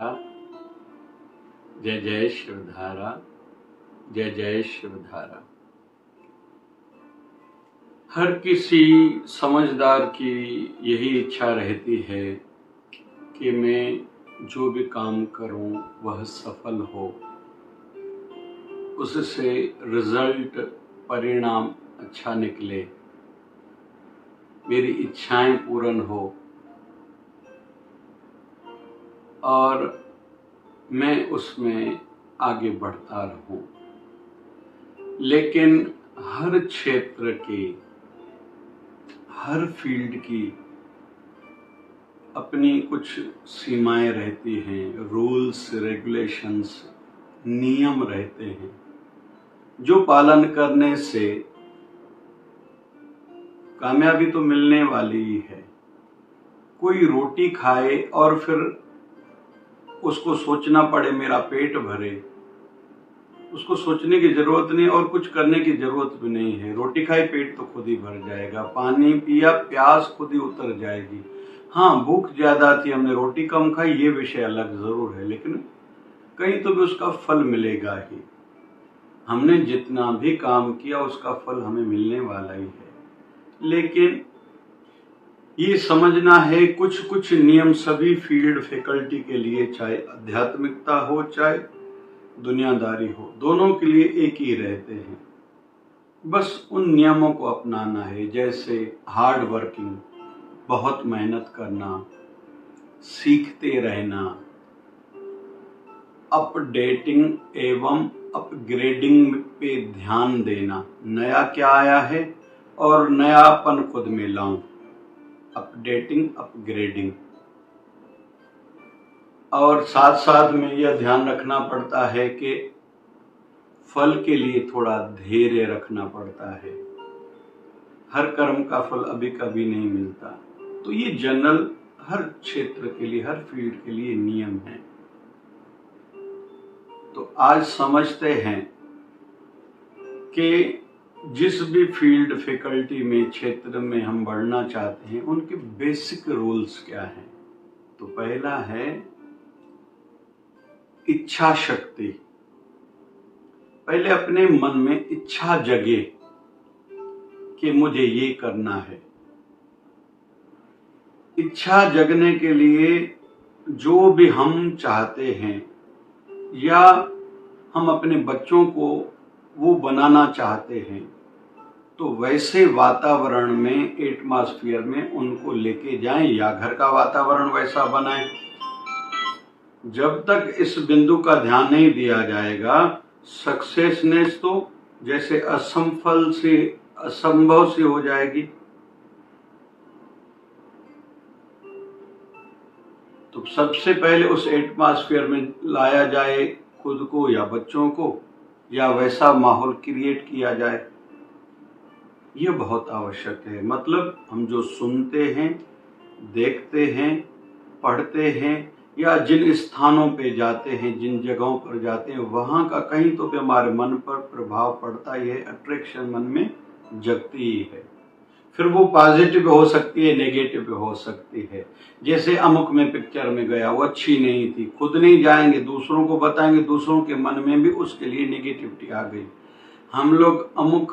जय जय शिवधारा, जय जय शिवधारा। हर किसी समझदार की यही इच्छा रहती है कि मैं जो भी काम करूं वह सफल हो, उससे रिजल्ट परिणाम अच्छा निकले, मेरी इच्छाएं पूर्ण हो और मैं उसमें आगे बढ़ता रहूं। लेकिन हर क्षेत्र की, हर फील्ड की अपनी कुछ सीमाएं रहती हैं, रूल्स रेगुलेशंस, नियम रहते हैं, जो पालन करने से कामयाबी तो मिलने वाली ही है। कोई रोटी खाए और फिर उसको सोचना पड़े मेरा पेट भरे, उसको सोचने की जरूरत नहीं और कुछ करने की जरूरत भी नहीं है। रोटी खाई पेट तो खुद ही भर जाएगा, पानी पिया प्यास खुद ही उतर जाएगी। हाँ, भूख ज्यादा थी, हमने रोटी कम खाई, ये विषय अलग जरूर है, लेकिन कहीं तो भी उसका फल मिलेगा ही। हमने जितना भी काम किया उसका फल हमें मिलने वाला ही है। लेकिन ये समझना है कुछ कुछ नियम सभी फील्ड फैकल्टी के लिए, चाहे आध्यात्मिकता हो चाहे दुनियादारी हो, दोनों के लिए एक ही रहते हैं। बस उन नियमों को अपनाना है, जैसे हार्ड वर्किंग, बहुत मेहनत करना, सीखते रहना, अपडेटिंग एवं अपग्रेडिंग पे ध्यान देना। नया क्या आया है और नयापन खुद में लाऊं, अपडेटिंग अपग्रेडिंग। और साथ साथ में यह ध्यान रखना पड़ता है कि फल के लिए थोड़ा धैर्य रखना पड़ता है। हर कर्म का फल अभी कभी नहीं मिलता। तो ये जनरल हर क्षेत्र के लिए, हर फील्ड के लिए नियम है। तो आज समझते हैं कि जिस भी फील्ड फैकल्टी में, क्षेत्र में हम बढ़ना चाहते हैं, उनके बेसिक रूल्स क्या हैं। तो पहला है इच्छा शक्ति। पहले अपने मन में इच्छा जगे कि मुझे ये करना है। इच्छा जगने के लिए जो भी हम चाहते हैं या हम अपने बच्चों को वो बनाना चाहते हैं, तो वैसे वातावरण में, एटमॉस्फेयर में उनको लेके जाएं या घर का वातावरण वैसा बनाएं। जब तक इस बिंदु का ध्यान नहीं दिया जाएगा, सक्सेसनेस तो जैसे असंभव से हो जाएगी। तो सबसे पहले उस एटमॉस्फेयर में लाया जाए खुद को या बच्चों को, या वैसा माहौल क्रिएट किया जाए। ये बहुत आवश्यक है। मतलब हम जो सुनते हैं, देखते हैं, पढ़ते हैं या जिन स्थानों पे जाते हैं, जिन जगहों पर जाते हैं, वहाँ का कहीं तो भी हमारे मन पर प्रभाव पड़ता ही है, अट्रैक्शन मन में जगती ही है। फिर वो पॉजिटिव हो सकती है, नेगेटिव हो सकती है। जैसे अमुक में पिक्चर में गया, वो अच्छी नहीं थी, खुद नहीं जाएंगे, दूसरों को बताएंगे, दूसरों के मन में भी उसके लिए नेगेटिविटी आ गई। हम लोग अमुक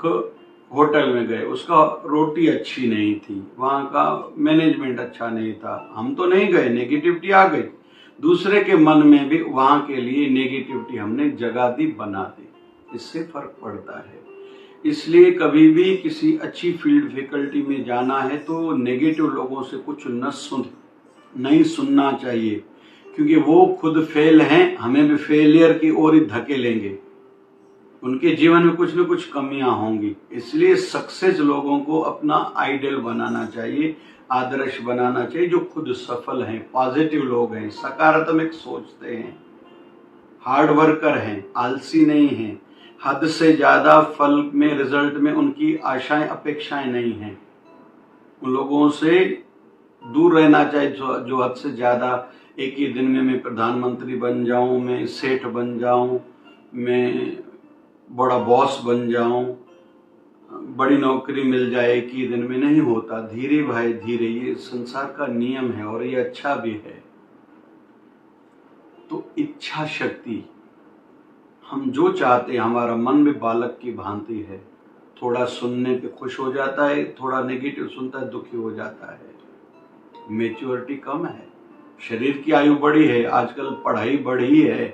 होटल में गए, उसका रोटी अच्छी नहीं थी, वहाँ का मैनेजमेंट अच्छा नहीं था, हम तो नहीं गए, नेगेटिविटी आ गई। दूसरे के मन में भी वहाँ के लिए नेगेटिविटी हमने जगा दी, बना दी। इससे फर्क पड़ता है। इसलिए कभी भी किसी अच्छी फील्ड फैकल्टी में जाना है तो नेगेटिव लोगों से कुछ नहीं सुनना चाहिए, क्योंकि वो खुद फेल हैं, हमें भी फेलियर की ओर ही धकेलेंगे। उनके जीवन में कुछ न कुछ कमियां होंगी। इसलिए सक्सेस लोगों को अपना आइडल बनाना चाहिए, आदर्श बनाना चाहिए, जो खुद सफल हैं, पॉजिटिव लोग हैं, सकारात्मक सोचते हैं, हार्ड वर्कर हैं, आलसी नहीं हैं, हद से ज्यादा फल में, रिजल्ट में उनकी आशाएं अपेक्षाएं नहीं हैं। उन लोगों से दूर रहना चाहिए जो हद से ज्यादा एक ही दिन में मैं प्रधानमंत्री बन जाऊं, मैं सेठ बन जाऊं, मैं बड़ा बॉस बन जाऊं, बड़ी नौकरी मिल जाए एक ही दिन में। नहीं होता। धीरे भाई धीरे, ये संसार का नियम है और ये अच्छा भी है। तो इच्छा शक्ति, हम जो चाहते हैं, हमारा मन में बालक की भांति है, थोड़ा सुनने पे खुश हो जाता है, थोड़ा नेगेटिव सुनता है दुखी हो जाता है। मैच्योरिटी कम है, शरीर की आयु बढ़ी है, आजकल पढ़ाई बढ़ी है,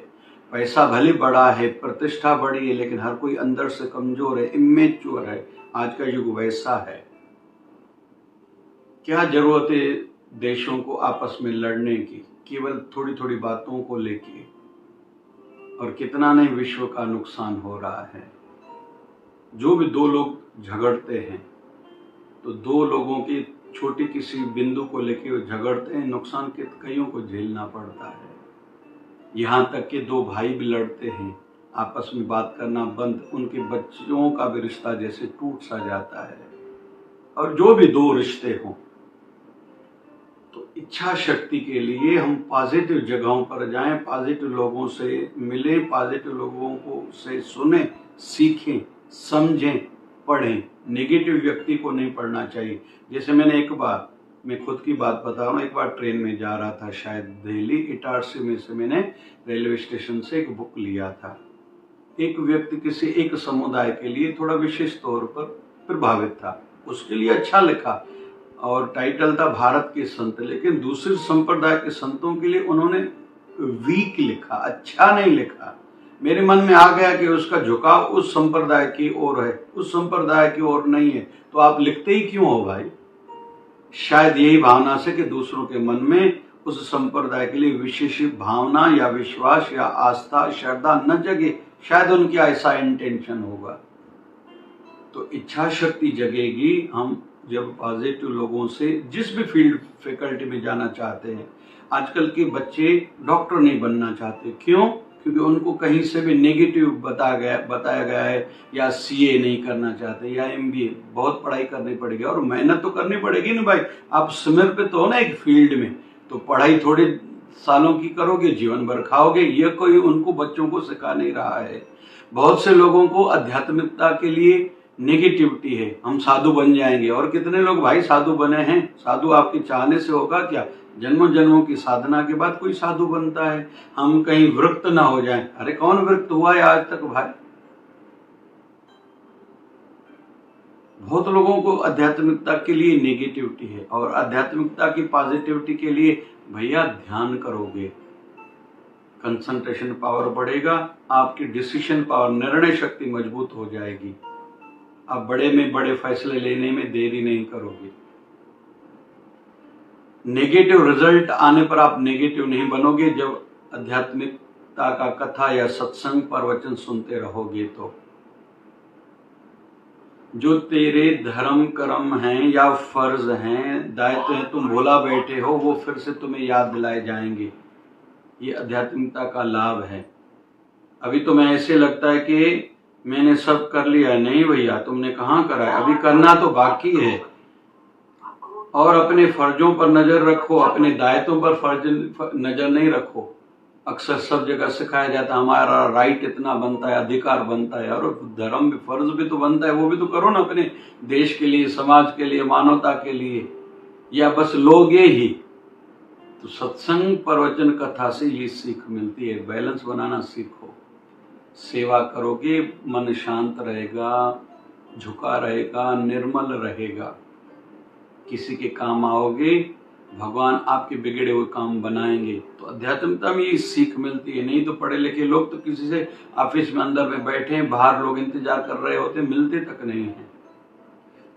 पैसा भले बढ़ा है, प्रतिष्ठा बढ़ी है, लेकिन हर कोई अंदर से कमजोर है, इमेच्योर है। आज का युग वैसा है। क्या जरूरत है देशों को आपस में लड़ने की, केवल थोड़ी थोड़ी बातों को लेके, और कितना नहीं विश्व का नुकसान हो रहा है। जो भी दो लोग झगड़ते हैं तो दो लोगों की छोटी किसी बिंदु को लेके वो झगड़ते हैं, नुकसान के कईयों को झेलना पड़ता है। यहाँ तक कि दो भाई भी लड़ते हैं, आपस में बात करना बंद, उनके बच्चों का भी रिश्ता जैसे टूट सा जाता है। और जो भी दो रिश्ते हों, तो इच्छा शक्ति के लिए हम पॉजिटिव जगहों पर जाएं, पॉजिटिव लोगों से मिलें, पॉजिटिव लोगों को से सुने, सीखें, समझें, पढ़ें। नेगेटिव व्यक्ति को नहीं पढ़ना चाहिए। जैसे मैंने एक बार, मैं खुद की बात बता रहा हूँ, एक बार ट्रेन में जा रहा था, शायद दिल्ली, इटारसी में से मैंने रेलवे स्टेशन से एक बुक लिया था। एक व्यक्ति किसी एक समुदाय के लिए थोड़ा विशेष तौर पर प्रभावित था, उसके लिए अच्छा लिखा और टाइटल था भारत के संत, लेकिन दूसरे संप्रदाय के संतों के लिए उन्होंने वीक लिखा, अच्छा नहीं लिखा। मेरे मन में आ गया कि उसका झुकाव उस संप्रदाय की ओर है, उस संप्रदाय की ओर नहीं है, तो आप लिखते ही क्यों हो भाई? शायद यही भावना से कि दूसरों के मन में उस संप्रदाय के लिए विशेष भावना या विश्वास या आस्था, श्रद्धा न जगे, शायद उनकी ऐसा इंटेंशन होगा। तो इच्छा शक्ति जगेगी हम जब पॉजिटिव लोगों से, जिस भी फील्ड फैकल्टी में जाना चाहते हैं। आजकल के बच्चे डॉक्टर नहीं बनना चाहते, क्यों? क्योंकि उनको कहीं से भी नेगेटिव बताया गया है, या सीए नहीं करना चाहते, या एमबीए। बहुत पढ़ाई करनी पड़ेगी और मेहनत तो करनी पड़ेगी ना भाई, आप समर्पित हो ना एक फील्ड में, तो पढ़ाई थोड़े सालों की करोगे, जीवन भर खाओगे। ये कोई उनको बच्चों को सिखा नहीं रहा है। बहुत से लोगों को आध्यात्मिकता के लिए नेगेटिविटी है, हम साधु बन जाएंगे। और कितने लोग भाई साधु बने हैं? साधु आपके चाहने से होगा क्या? जन्मों जन्मों की साधना के बाद कोई साधु बनता है। हम कहीं वृत्त ना हो जाएं। अरे कौन वृत्त हुआ है आज तक भाई? बहुत लोगों को आध्यात्मिकता के लिए नेगेटिविटी है, और आध्यात्मिकता की पॉजिटिविटी के लिए भैया ध्यान करोगे, कंसंट्रेशन पावर बढ़ेगा, आपकी डिसीजन पावर, निर्णय शक्ति मजबूत हो जाएगी, आप बड़े में बड़े फैसले लेने में देरी नहीं करोगे। नेगेटिव रिजल्ट आने पर आप नेगेटिव नहीं बनोगे जब आध्यात्मिकता का कथा या सत्संग प्रवचन सुनते रहोगे। तो जो तेरे धर्म कर्म हैं या फर्ज हैं, दायित्व हैं, तुम भूला बैठे हो, वो फिर से तुम्हें याद दिलाए जाएंगे। ये आध्यात्मिकता का लाभ है। अभी तो मैं ऐसे लगता है कि मैंने सब कर लिया है। नहीं भैया, तुमने कहाँ करा है, अभी करना तो बाकी है। और अपने फर्जों पर नजर रखो, अपने दायित्वों पर नजर नहीं रखो। अक्सर सब जगह सिखाया जाता है हमारा राइट इतना बनता है, अधिकार बनता है, और धर्म में फर्ज भी तो बनता है, वो भी तो करो ना, अपने देश के लिए, समाज के लिए, मानवता के लिए। या बस लोगे ही? तो सत्संग प्रवचन कथा से ये सीख मिलती है, बैलेंस बनाना सीखो। सेवा करोगे, मन शांत रहेगा, झुका रहेगा, निर्मल रहेगा, किसी के काम आओगे, भगवान आपके बिगड़े हुए काम बनाएंगे। तो अध्यात्मता में ये सीख मिलती है। नहीं तो पढ़े लिखे लोग तो किसी से ऑफिस में अंदर में बैठे हैं, बाहर लोग इंतजार कर रहे होते, मिलते तक नहीं हैं।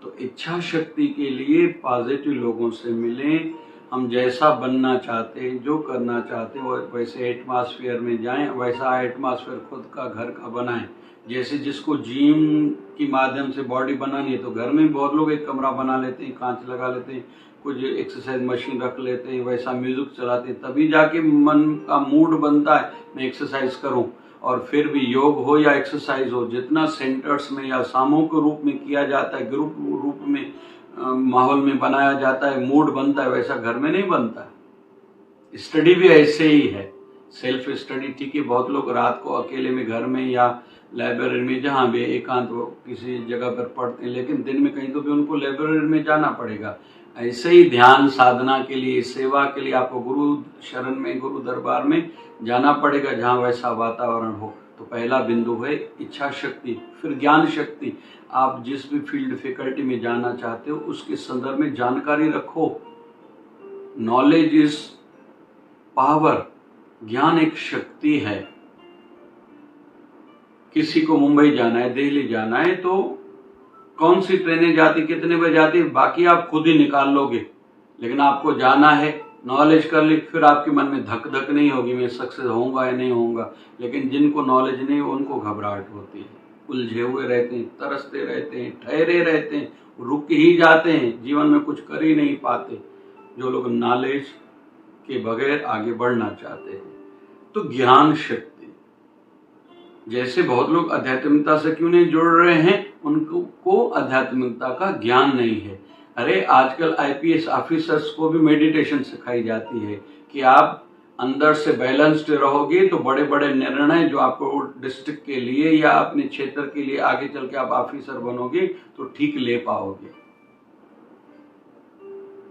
तो इच्छा शक्ति के लिए पॉजिटिव लोगों से मिलें। हम जैसा बनना चाहते हैं, जो करना चाहते हैं, वैसे एटमॉस्फेयर में जाएं, वैसा एटमॉस्फेयर खुद का घर का बनाएं। जैसे जिसको जिम के माध्यम से बॉडी बनानी है, तो घर में बहुत लोग एक कमरा बना लेते हैं, कांच लगा लेते हैं, कुछ एक्सरसाइज मशीन रख लेते हैं, वैसा म्यूजिक चलाते हैं, तभी जाके मन का मूड बनता है मैं एक्सरसाइज करूं। और फिर भी योग हो या एक्सरसाइज हो, जितना सेंटर्स में या सामूहिक रूप में किया जाता है, ग्रुप रूप में माहौल में बनाया जाता है, मूड बनता है, वैसा घर में नहीं बनता। स्टडी भी ऐसे ही है, सेल्फ स्टडी ठीक है। बहुत लोग रात को अकेले में घर में या लाइब्रेरी में, जहाँ भी एकांत किसी जगह पर पढ़ते हैं, लेकिन दिन में कहीं तो भी उनको लाइब्रेरी में जाना पड़ेगा। ऐसे ही ध्यान साधना के लिए, सेवा के लिए आपको गुरु शरण में, गुरु दरबार में जाना पड़ेगा जहाँ वैसा वातावरण हो। तो पहला बिंदु है इच्छा शक्ति, फिर ज्ञान शक्ति। आप जिस भी फील्ड फैकल्टी में जाना चाहते हो उसके संदर्भ में जानकारी रखो। नॉलेज इज पावर, ज्ञान एक शक्ति है। किसी को मुंबई जाना है, दिल्ली जाना है, तो कौन सी ट्रेनें जाती, कितने बजे जाती, बाकी आप खुद ही निकाल लोगे। लेकिन आपको जाना है, नॉलेज कर ली, फिर आपके मन में धक धक नहीं होगी मैं सक्सेस होऊंगा या नहीं होऊंगा। लेकिन जिनको नॉलेज नहीं उनको घबराहट होती है, उलझे हुए रहते हैं, तरसते रहते हैं, ठहरे रहते हैं, रुक ही जाते हैं, जीवन में कुछ कर ही नहीं पाते। जो लोग नॉलेज के बगैर आगे बढ़ना चाहते हैं। तो ज्ञान शक्ति, जैसे बहुत लोग आध्यात्मिकता से क्यों नहीं जुड़ रहे हैं, उनको आध्यात्मिकता का ज्ञान नहीं है। अरे आजकल आईपीएस ऑफिसर्स को भी मेडिटेशन सिखाई जाती है कि आप अंदर से बैलेंस्ड रहोगे तो बड़े बड़े निर्णय जो आपको डिस्ट्रिक्ट के लिए या अपने क्षेत्र के लिए आगे चल के आप ऑफिसर बनोगे तो ठीक ले पाओगे।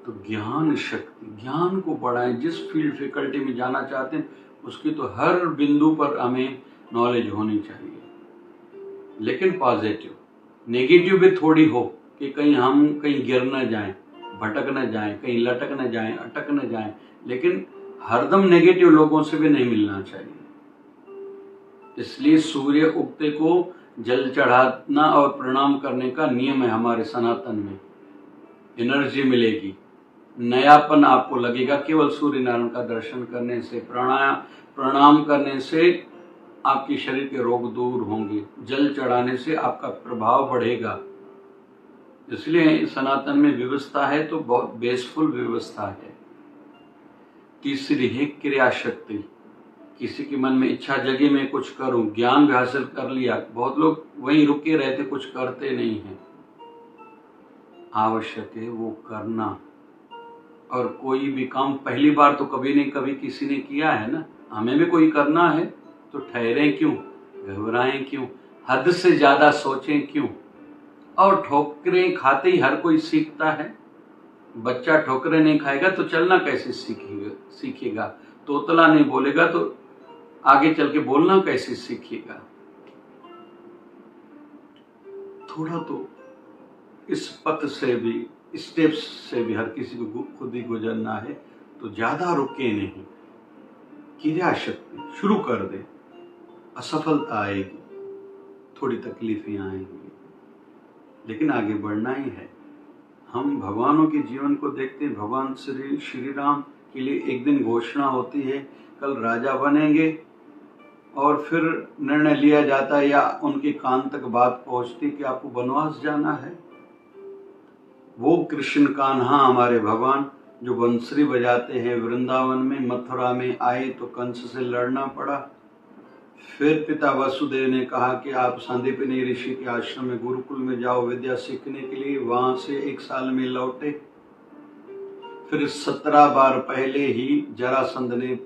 तो ज्ञान शक्ति, ज्ञान को बढ़ाएं। जिस फील्ड फैकल्टी में जाना चाहते हैं उसकी तो हर बिंदु पर हमें नॉलेज होनी चाहिए, लेकिन पॉजिटिव। नेगेटिव भी थोड़ी हो कि कहीं हम कहीं गिर न जाएं, भटक न जाएं, कहीं लटक न जाएं, अटक न जाएं। लेकिन हरदम नेगेटिव लोगों से भी नहीं मिलना चाहिए। इसलिए सूर्य उगते को जल चढ़ाना और प्रणाम करने का नियम है हमारे सनातन में। एनर्जी मिलेगी, नयापन आपको लगेगा केवल सूर्य नारायण का दर्शन करने से, प्रणाम करने से आपके शरीर के रोग दूर होंगे, जल चढ़ाने से आपका प्रभाव बढ़ेगा। इसलिए सनातन में व्यवस्था है तो बहुत बेसफुल व्यवस्था है। तीसरी है क्रिया शक्ति। किसी के मन में इच्छा जगी मैं कुछ करूं, ज्ञान भी हासिल कर लिया, बहुत लोग वहीं रुके रहते, कुछ करते नहीं हैं। आवश्यक है वो करना। और कोई भी काम पहली बार तो कभी नहीं कभी किसी ने किया है ना, हमें भी कोई करना है तो ठहरें क्यों, घबराएं क्यों, हद से ज्यादा सोचें क्यों। और ठोकरें खाते ही हर कोई सीखता है। बच्चा ठोकरें नहीं खाएगा तो चलना कैसे सीखेगा। तोतला नहीं बोलेगा तो आगे चल के बोलना कैसे सीखेगा। थोड़ा तो इस पथ से भी, स्टेप्स से भी हर किसी को खुद ही गुजरना है। तो ज्यादा रुके नहीं, क्रिया शक्ति शुरू कर दे। असफलता आएगी, थोड़ी तकलीफें आएंगी, लेकिन आगे बढ़ना ही है। हम भगवानों के जीवन को देखते हैं। भगवान श्री राम के लिए एक दिन घोषणा होती है कल राजा बनेंगे, और फिर निर्णय लिया जाता है या उनके कान तक बात पहुंचती कि आपको वनवास जाना है। वो कृष्ण कान्हा हमारे भगवान जो बंसरी बजाते हैं वृंदावन में, मथुरा में आए तो कंस से लड़ना पड़ा। फिर पिता वसुदेव ने कहा कि आप सांदीपनि ऋषि के आश्रम में गुरुकुल में जाओ विद्या सीखने के लिए। वहां से 1 साल में लौटे। फिर 17 बार पहले ही जरासंध ने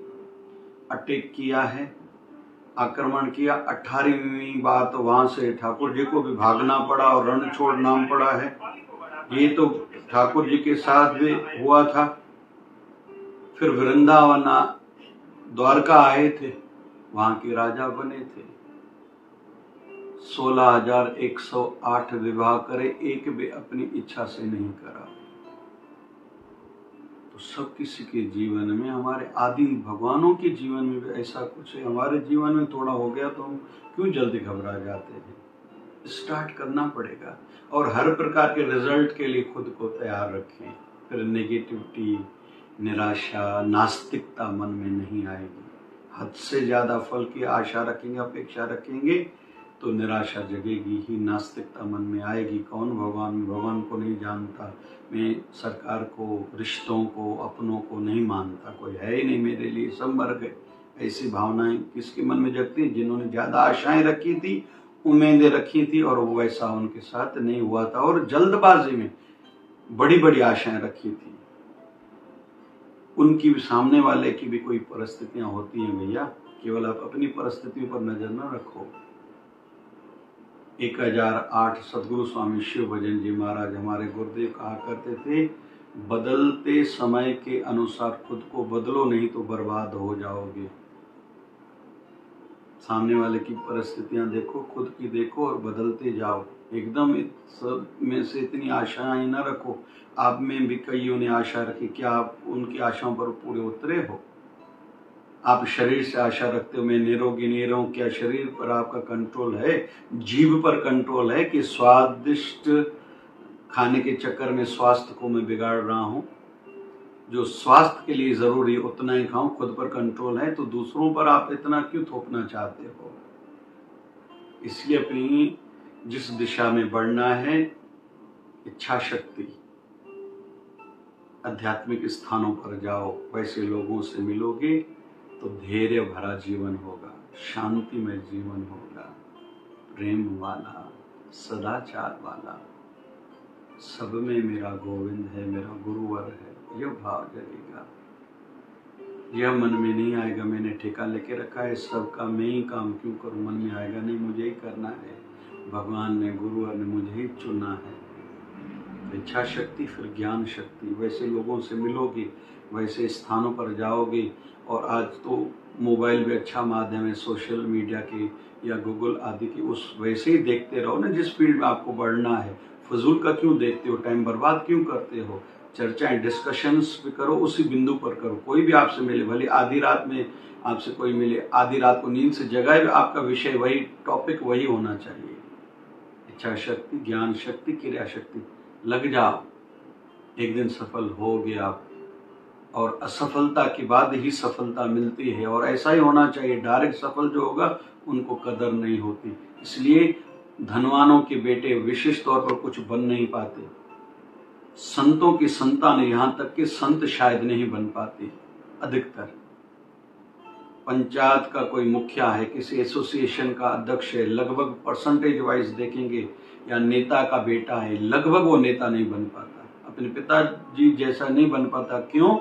अटैक किया है, आक्रमण किया। 18वीं बार तो वहां से ठाकुर जी को भी भागना पड़ा और रण छोड़ना पड़ा है। ये तो ठाकुर जी के साथ भी हुआ था। फिर वृंदावन द्वारका आए थे, वहां के राजा बने थे। 16,108 विवाह करे, एक भी अपनी इच्छा से नहीं करा। तो सब किसी के जीवन में, हमारे आदि भगवानों के जीवन में भी ऐसा कुछ है। हमारे जीवन में थोड़ा हो गया तो हम क्यों जल्दी घबरा जाते हैं। स्टार्ट करना पड़ेगा और हर प्रकार के रिजल्ट के लिए खुद को तैयार रखें। फिर नेगेटिविटी, निराशा, नास्तिकता मन में नहीं आएगी। हद से ज़्यादा फल की आशा रखेंगे, अपेक्षा रखेंगे तो निराशा जगेगी ही, नास्तिकता मन में आएगी। कौन भगवान को नहीं जानता, मैं सरकार को, रिश्तों को, अपनों को नहीं मानता, कोई है ही नहीं मेरे लिए, सब मर गए। ऐसी भावनाएं किसके मन में जगती हैं? जिन्होंने ज़्यादा आशाएं रखी थी, उम्मीदें रखी थी और वो वैसा उनके साथ नहीं हुआ था, और जल्दबाजी में बड़ी बड़ी आशाएं रखी थी। उनकी भी, सामने वाले की भी कोई परिस्थितियां होती हैं भैया। केवल आप अपनी परिस्थितियों पर नजर न रखो। 1008 सदगुरु स्वामी शिव भजन जी महाराज हमारे गुरुदेव कहा करते थे, बदलते समय के अनुसार खुद को बदलो, नहीं तो बर्बाद हो जाओगे। सामने वाले की परिस्थितियां देखो, खुद की देखो और बदलते जाओ। एकदम सब में से इतनी आशाएं न रखो। आप में भी कईयों ने आशा रखी, क्या आप उनकी आशाओं पर पूरे उतरे हो? आप शरीर से आशा रखते हो मैं निरोगी नहीं रहूं, क्या शरीर पर आपका कंट्रोल है? जीभ पर कंट्रोल है कि स्वादिष्ट खाने के चक्कर में स्वास्थ्य को मैं बिगाड़ रहा हूं? जो स्वास्थ्य के लिए जरूरी है उतना ही खाऊं, खुद पर कंट्रोल है तो दूसरों पर आप इतना क्यों थोपना चाहते हो? इसलिए अपनी जिस दिशा में बढ़ना है, इच्छा शक्ति, आध्यात्मिक स्थानों पर जाओ, वैसे लोगों से मिलोगे तो धैर्य भरा जीवन होगा, शांतिमय जीवन होगा, प्रेम वाला, सदाचार वाला। सब में मेरा गोविंद है, मेरा गुरुवर है, यह भाव जगेगा। यह मन में नहीं आएगा मैंने ठेका लेके रखा है सबका, मैं ही काम क्यों करूं। मन में आएगा नहीं, मुझे ही करना है, भगवान ने, गुरुवर ने मुझे ही चुना है। इच्छा शक्ति, फिर ज्ञान शक्ति। वैसे लोगों से मिलोगे, वैसे स्थानों पर जाओगे। और आज तो मोबाइल भी अच्छा माध्यम है, सोशल मीडिया के या गूगल आदि की, उस वैसे ही देखते रहो ना जिस फील्ड में आपको बढ़ना है। फजूल का क्यों देखते हो, टाइम बर्बाद क्यों करते हो? चर्चाएं, डिस्कशंस भी करो, उसी बिंदु पर करो। कोई भी आपसे मिले, भले आधी रात में आपसे कोई मिले, आधी रात को नींद से जगाए, आपका विषय वही, टॉपिक वही होना चाहिए। इच्छा शक्ति, ज्ञान शक्ति, क्रिया शक्ति, लग जाओ, एक दिन सफल होगे आप। और असफलता के बाद ही सफलता मिलती है, और ऐसा ही होना चाहिए। डायरेक्ट सफल जो होगा उनको कदर नहीं होती। इसलिए धनवानों के बेटे विशेष तौर पर कुछ बन नहीं पाते, संतों की संतान, यहाँ तक कि संत शायद नहीं बन पाते। अधिकतर पंचायत का कोई मुखिया है, किसी एसोसिएशन का अध्यक्ष है, लगभग परसेंटेज वाइज देखेंगे, या नेता का बेटा है, लगभग वो नेता नहीं बन पाता, अपने पिताजी जैसा नहीं बन पाता। क्यों?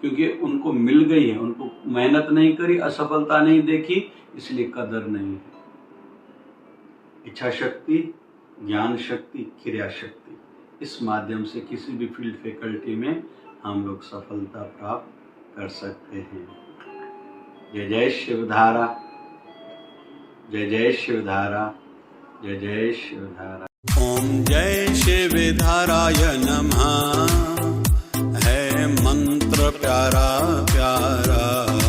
क्योंकि उनको मिल गई है, उनको मेहनत नहीं करी, असफलता नहीं देखी, इसलिए कदर नहीं है। इच्छा शक्ति, ज्ञान शक्ति, क्रिया शक्ति, इस माध्यम से किसी भी फील्ड फैकल्टी में हम लोग सफलता प्राप्त कर सकते हैं। जय जय शिवधारा, जय जय शिवधारा, जय जय शिवधारा। ओम जय शिवधाराय नमः। है मंत्र प्यारा प्यारा।